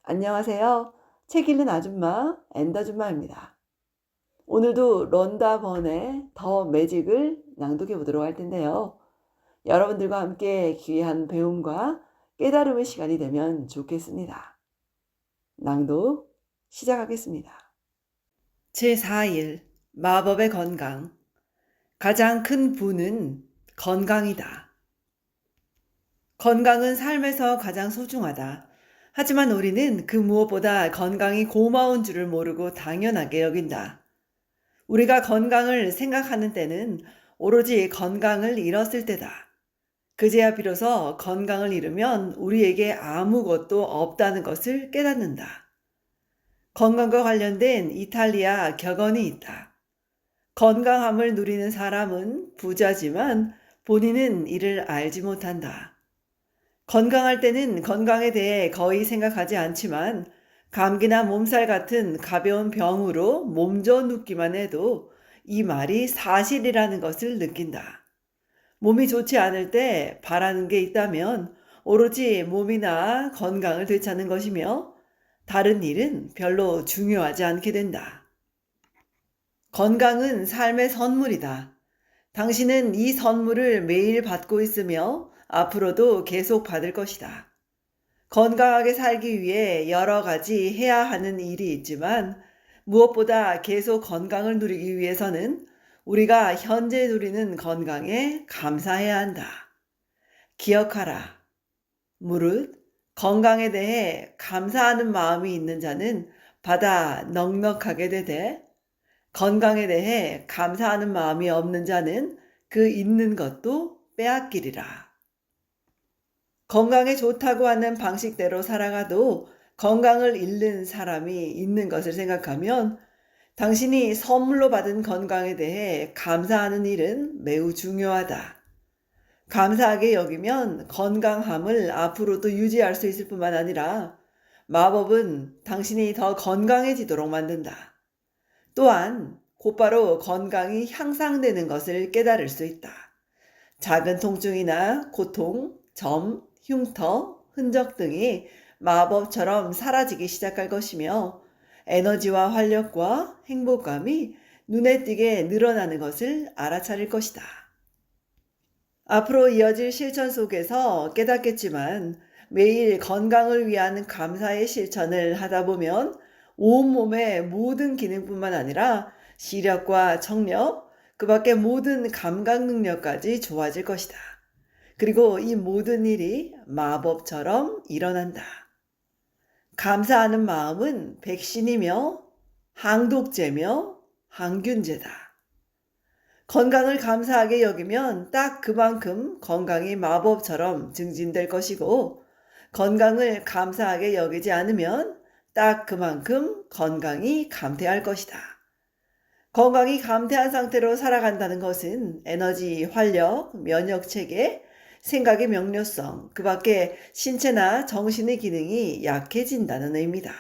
안녕하세요. 책 읽는 아줌마, 엔다줌마입니다. 오늘도 런다 번의 더 매직을 낭독해 보도록 할 텐데요. 여러분들과 함께 귀한 배움과 깨달음의 시간이 되면 좋겠습니다. 낭독 시작하겠습니다. 제4일 마법의 건강. 가장 큰 부는 건강이다. 건강은 삶에서 가장 소중하다. 하지만 우리는 그 무엇보다 건강이 고마운 줄을 모르고 당연하게 여긴다. 우리가 건강을 생각하는 때는 오로지 건강을 잃었을 때다. 그제야 비로소 건강을 잃으면 우리에게 아무것도 없다는 것을 깨닫는다. 건강과 관련된 이탈리아 격언이 있다. 건강함을 누리는 사람은 부자지만 본인은 이를 알지 못한다. 건강할 때는 건강에 대해 거의 생각하지 않지만 감기나 몸살 같은 가벼운 병으로 몸져 눕기만 해도 이 말이 사실이라는 것을 느낀다. 몸이 좋지 않을 때 바라는 게 있다면 오로지 몸이나 건강을 되찾는 것이며 다른 일은 별로 중요하지 않게 된다. 건강은 삶의 선물이다. 당신은 이 선물을 매일 받고 있으며 앞으로도 계속 받을 것이다. 건강하게 살기 위해 여러 가지 해야 하는 일이 있지만 무엇보다 계속 건강을 누리기 위해서는 우리가 현재 누리는 건강에 감사해야 한다. 기억하라. 무릇 건강에 대해 감사하는 마음이 있는 자는 바다 넉넉하게 되되 건강에 대해 감사하는 마음이 없는 자는 그 있는 것도 빼앗기리라. 건강에 좋다고 하는 방식대로 살아가도 건강을 잃는 사람이 있는 것을 생각하면 당신이 선물로 받은 건강에 대해 감사하는 일은 매우 중요하다. 감사하게 여기면 건강함을 앞으로도 유지할 수 있을 뿐만 아니라 마법은 당신이 더 건강해지도록 만든다. 또한 곧바로 건강이 향상되는 것을 깨달을 수 있다. 작은 통증이나 고통, 점, 흉터, 흔적 등이 마법처럼 사라지기 시작할 것이며 에너지와 활력과 행복감이 눈에 띄게 늘어나는 것을 알아차릴 것이다. 앞으로 이어질 실천 속에서 깨닫겠지만 매일 건강을 위한 감사의 실천을 하다 보면 온몸의 모든 기능뿐만 아니라 시력과 청력, 그 밖의 모든 감각 능력까지 좋아질 것이다. 그리고 이 모든 일이 마법처럼 일어난다. 감사하는 마음은 백신이며 항독제며 항균제다. 건강을 감사하게 여기면 딱 그만큼 건강이 마법처럼 증진될 것이고 건강을 감사하게 여기지 않으면 딱 그만큼 건강이 감퇴할 것이다. 건강이 감퇴한 상태로 살아간다는 것은 에너지, 활력, 면역체계, 생각의 명료성, 그 밖에 신체나 정신의 기능이 약해진다는 의미다.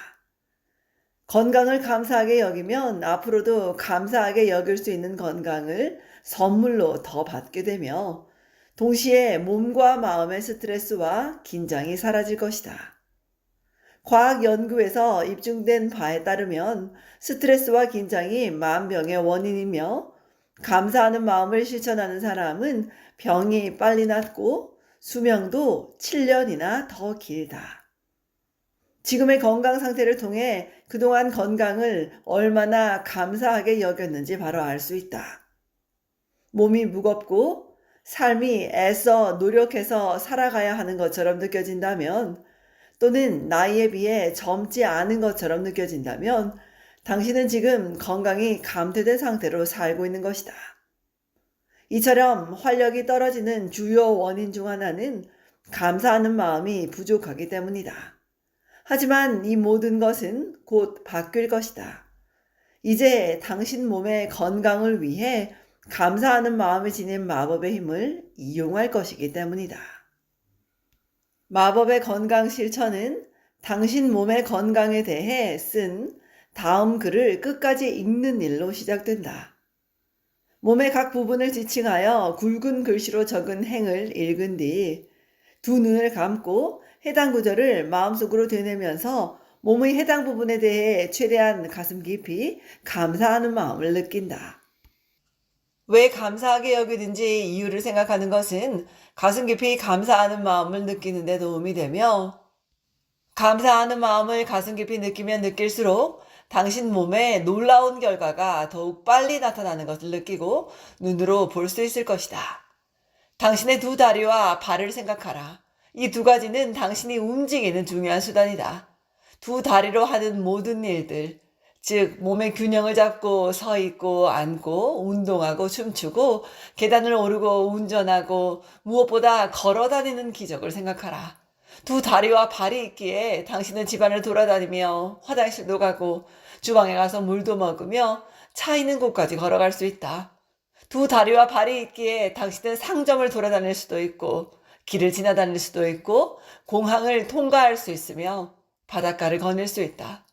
건강을 감사하게 여기면 앞으로도 감사하게 여길 수 있는 건강을 선물로 더 받게 되며 동시에 몸과 마음의 스트레스와 긴장이 사라질 것이다. 과학 연구에서 입증된 바에 따르면 스트레스와 긴장이 만병의 원인이며 감사하는 마음을 실천하는 사람은 병이 빨리 낫고 수명도 7년이나 더 길다. 지금의 건강 상태를 통해 그동안 건강을 얼마나 감사하게 여겼는지 바로 알 수 있다. 몸이 무겁고 삶이 애써 노력해서 살아가야 하는 것처럼 느껴진다면 또는 나이에 비해 젊지 않은 것처럼 느껴진다면 당신은 지금 건강이 감퇴된 상태로 살고 있는 것이다. 이처럼 활력이 떨어지는 주요 원인 중 하나는 감사하는 마음이 부족하기 때문이다. 하지만 이 모든 것은 곧 바뀔 것이다. 이제 당신 몸의 건강을 위해 감사하는 마음을 지닌 마법의 힘을 이용할 것이기 때문이다. 마법의 건강 실천은 당신 몸의 건강에 대해 쓴 다음 글을 끝까지 읽는 일로 시작된다. 몸의 각 부분을 지칭하여 굵은 글씨로 적은 행을 읽은 뒤 두 눈을 감고 해당 구절을 마음속으로 되뇌면서 몸의 해당 부분에 대해 최대한 가슴 깊이 감사하는 마음을 느낀다. 왜 감사하게 여기는지 이유를 생각하는 것은 가슴 깊이 감사하는 마음을 느끼는 데 도움이 되며, 감사하는 마음을 가슴 깊이 느끼면 느낄수록 당신 몸에 놀라운 결과가 더욱 빨리 나타나는 것을 느끼고 눈으로 볼 수 있을 것이다. 당신의 두 다리와 발을 생각하라. 이 두 가지는 당신이 움직이는 중요한 수단이다. 두 다리로 하는 모든 일들, 즉 몸의 균형을 잡고 서 있고 앉고 운동하고 춤추고 계단을 오르고 운전하고 무엇보다 걸어 다니는 기적을 생각하라. 두 다리와 발이 있기에 당신은 집안을 돌아다니며 화장실도 가고 주방에 가서 물도 먹으며 차 있는 곳까지 걸어갈 수 있다. 두 다리와 발이 있기에 당신은 상점을 돌아다닐 수도 있고 길을 지나다닐 수도 있고 공항을 통과할 수 있으며 바닷가를 거닐 수 있다.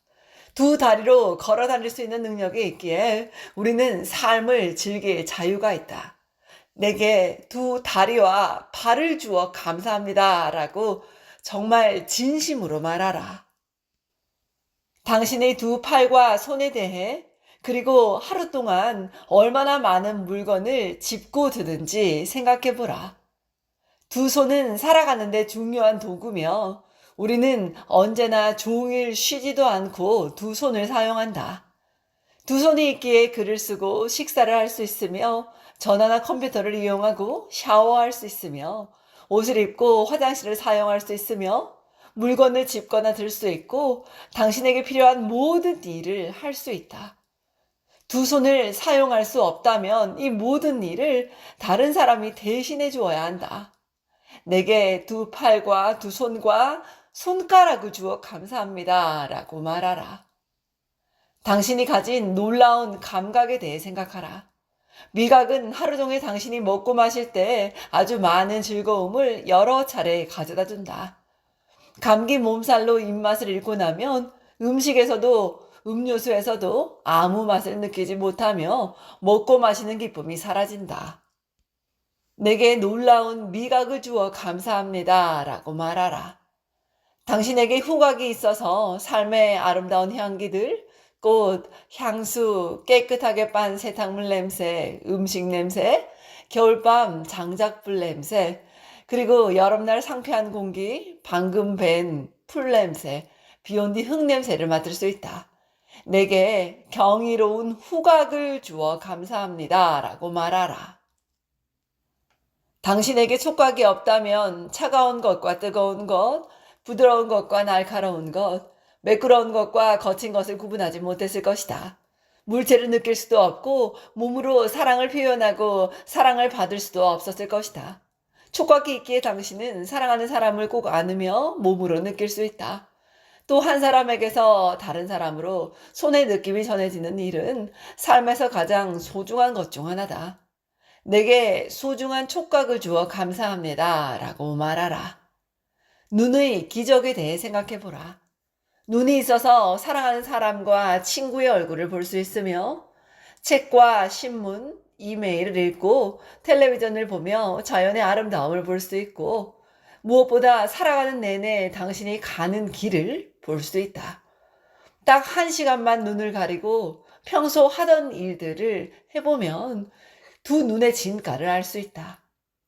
두 다리로 걸어 다닐 수 있는 능력이 있기에 우리는 삶을 즐길 자유가 있다. 내게 두 다리와 발을 주어 감사합니다. 라고 정말 진심으로 말하라. 당신의 두 팔과 손에 대해, 그리고 하루 동안 얼마나 많은 물건을 짚고 드는지 생각해 보라. 두 손은 살아가는데 중요한 도구며 우리는 언제나 종일 쉬지도 않고 두 손을 사용한다. 두 손이 있기에 글을 쓰고 식사를 할 수 있으며 전화나 컴퓨터를 이용하고 샤워할 수 있으며 옷을 입고 화장실을 사용할 수 있으며 물건을 짚거나 들 수 있고 당신에게 필요한 모든 일을 할 수 있다. 두 손을 사용할 수 없다면 이 모든 일을 다른 사람이 대신해 주어야 한다. 내게 두 팔과 두 손과 손가락을 주어 감사합니다. 라고 말하라. 당신이 가진 놀라운 감각에 대해 생각하라. 미각은 하루 종일 당신이 먹고 마실 때 아주 많은 즐거움을 여러 차례 가져다 준다. 감기 몸살로 입맛을 잃고 나면 음식에서도 음료수에서도 아무 맛을 느끼지 못하며 먹고 마시는 기쁨이 사라진다. 내게 놀라운 미각을 주어 감사합니다. 라고 말하라. 당신에게 후각이 있어서 삶의 아름다운 향기들, 꽃, 향수, 깨끗하게 빤 세탁물 냄새, 음식 냄새, 겨울밤 장작불 냄새, 그리고 여름날 상쾌한 공기, 방금 밴 풀 냄새, 비온 뒤 흙 냄새를 맡을 수 있다. 내게 경이로운 후각을 주어 감사합니다. 라고 말하라. 당신에게 촉각이 없다면 차가운 것과 뜨거운 것, 부드러운 것과 날카로운 것, 매끄러운 것과 거친 것을 구분하지 못했을 것이다. 물체를 느낄 수도 없고 몸으로 사랑을 표현하고 사랑을 받을 수도 없었을 것이다. 촉각이 있기에 당신은 사랑하는 사람을 꼭 안으며 몸으로 느낄 수 있다. 또 한 사람에게서 다른 사람으로 손의 느낌이 전해지는 일은 삶에서 가장 소중한 것 중 하나다. 내게 소중한 촉각을 주어 감사합니다. 라고 말하라. 눈의 기적에 대해 생각해보라. 눈이 있어서 사랑하는 사람과 친구의 얼굴을 볼 수 있으며 책과 신문, 이메일을 읽고 텔레비전을 보며 자연의 아름다움을 볼 수 있고 무엇보다 살아가는 내내 당신이 가는 길을 볼 수 있다. 딱 1시간만 눈을 가리고 평소 하던 일들을 해보면 두 눈의 진가를 알 수 있다.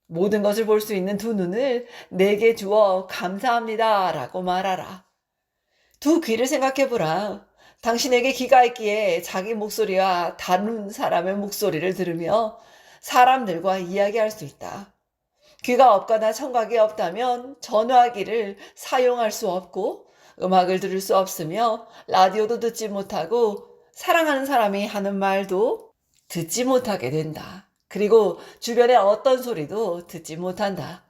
모든 것을 볼 수 있는 두 눈을 내게 주어 감사합니다. 라고 말하라. 두 귀를 생각해보라. 당신에게 귀가 있기에 자기 목소리와 다른 사람의 목소리를 들으며 사람들과 이야기할 수 있다. 귀가 없거나 청각이 없다면 전화기를 사용할 수 없고 음악을 들을 수 없으며 라디오도 듣지 못하고 사랑하는 사람이 하는 말도 듣지 못하게 된다. 그리고 주변의 어떤 소리도 듣지 못한다.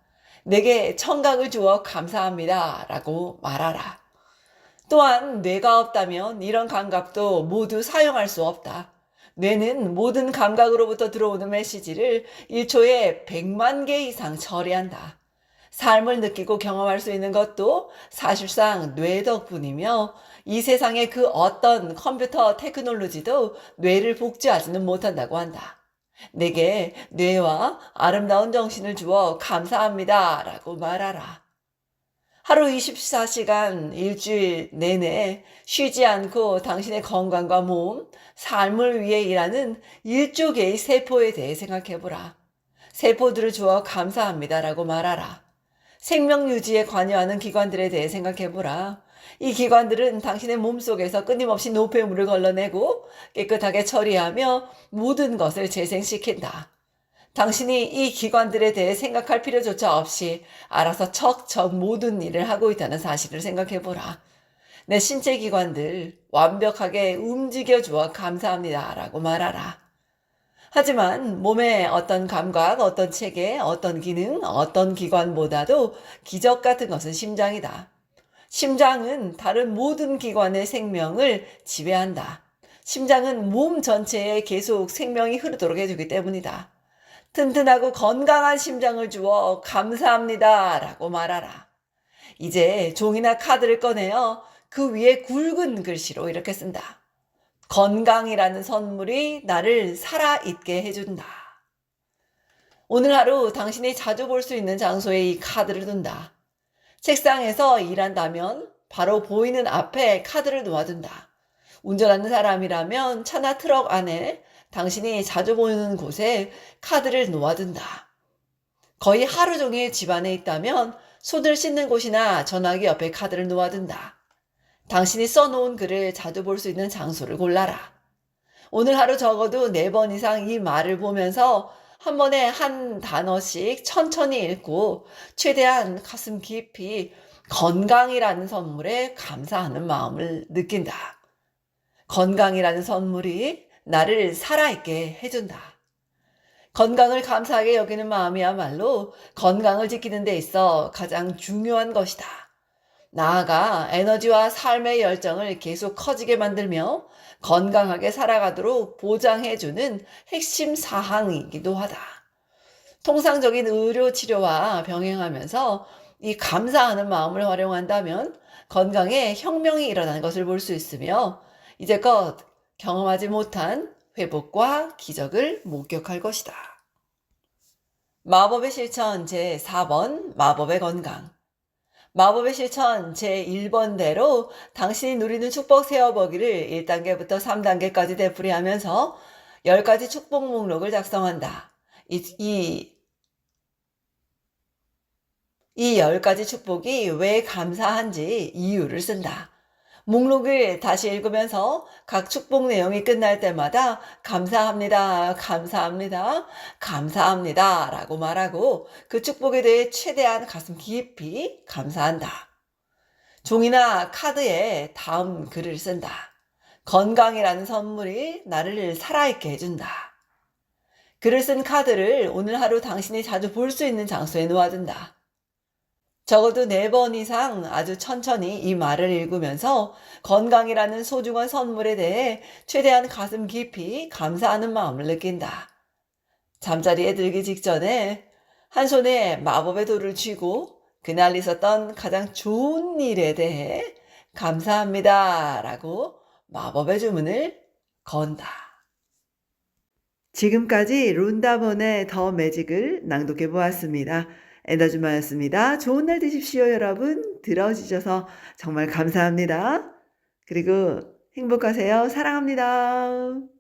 내게 청각을 주어 감사합니다. 라고 말하라. 또한 뇌가 없다면 이런 감각도 모두 사용할 수 없다. 뇌는 모든 감각으로부터 들어오는 메시지를 1초에 100만 개 이상 처리한다. 삶을 느끼고 경험할 수 있는 것도 사실상 뇌 덕분이며 이 세상의 그 어떤 컴퓨터 테크놀로지도 뇌를 복제하지는 못한다고 한다. 내게 뇌와 아름다운 정신을 주어 감사합니다. 라고 말하라. 하루 24시간 일주일 내내 쉬지 않고 당신의 건강과 몸, 삶을 위해 일하는 1조 개의 세포에 대해 생각해보라. 세포들을 주어 감사합니다라고 말하라. 생명 유지에 관여하는 기관들에 대해 생각해보라. 이 기관들은 당신의 몸속에서 끊임없이 노폐물을 걸러내고 깨끗하게 처리하며 모든 것을 재생시킨다. 당신이 이 기관들에 대해 생각할 필요조차 없이 알아서 척척 모든 일을 하고 있다는 사실을 생각해보라. 내 신체 기관들 완벽하게 움직여주어 감사합니다 라고 말하라. 하지만 몸의 어떤 감각, 어떤 체계, 어떤 기능, 어떤 기관보다도 기적 같은 것은 심장이다. 심장은 다른 모든 기관의 생명을 지배한다. 심장은 몸 전체에 계속 생명이 흐르도록 해주기 때문이다. 튼튼하고 건강한 심장을 주어 감사합니다 라고 말하라. 이제 종이나 카드를 꺼내어 그 위에 굵은 글씨로 이렇게 쓴다. 건강이라는 선물이 나를 살아있게 해준다. 오늘 하루 당신이 자주 볼 수 있는 장소에 이 카드를 둔다. 책상에서 일한다면 바로 보이는 앞에 카드를 놓아둔다. 운전하는 사람이라면 차나 트럭 안에 당신이 자주 보이는 곳에 카드를 놓아둔다. 거의 하루 종일 집안에 있다면 손을 씻는 곳이나 전화기 옆에 카드를 놓아둔다. 당신이 써놓은 글을 자주 볼 수 있는 장소를 골라라. 오늘 하루 적어도 4번 이상 이 말을 보면서 한 번에 한 단어씩 천천히 읽고 최대한 가슴 깊이 건강이라는 선물에 감사하는 마음을 느낀다. 건강이라는 선물이 나를 살아있게 해준다. 건강을 감사하게 여기는 마음이야말로 건강을 지키는 데 있어 가장 중요한 것이다. 나아가 에너지와 삶의 열정을 계속 커지게 만들며 건강하게 살아가도록 보장해주는 핵심 사항이기도 하다. 통상적인 의료 치료와 병행하면서 이 감사하는 마음을 활용한다면 건강에 혁명이 일어나는 것을 볼 수 있으며 이제껏 경험하지 못한 회복과 기적을 목격할 것이다. 마법의 실천 제4번 마법의 건강. 마법의 실천 제1번대로 당신이 누리는 축복 세어보기를 1단계부터 3단계까지 되풀이하면서 10가지 축복 목록을 작성한다. 이 10가지 축복이 왜 감사한지 이유를 쓴다. 목록을 다시 읽으면서 각 축복 내용이 끝날 때마다 감사합니다, 감사합니다, 감사합니다 라고 말하고 그 축복에 대해 최대한 가슴 깊이 감사한다. 종이나 카드에 다음 글을 쓴다. 건강이라는 선물이 나를 살아있게 해준다. 글을 쓴 카드를 오늘 하루 당신이 자주 볼 수 있는 장소에 놓아둔다. 적어도 4번 이상 아주 천천히 이 말을 읽으면서 건강이라는 소중한 선물에 대해 최대한 가슴 깊이 감사하는 마음을 느낀다. 잠자리에 들기 직전에 한 손에 마법의 돌을 쥐고 그날 있었던 가장 좋은 일에 대해 감사합니다 라고 마법의 주문을 건다. 지금까지 룬다번의 더 매직을 낭독해 보았습니다. 에너지마였습니다. 좋은 날 되십시오, 여러분. 들어주셔서 정말 감사합니다. 그리고 행복하세요. 사랑합니다.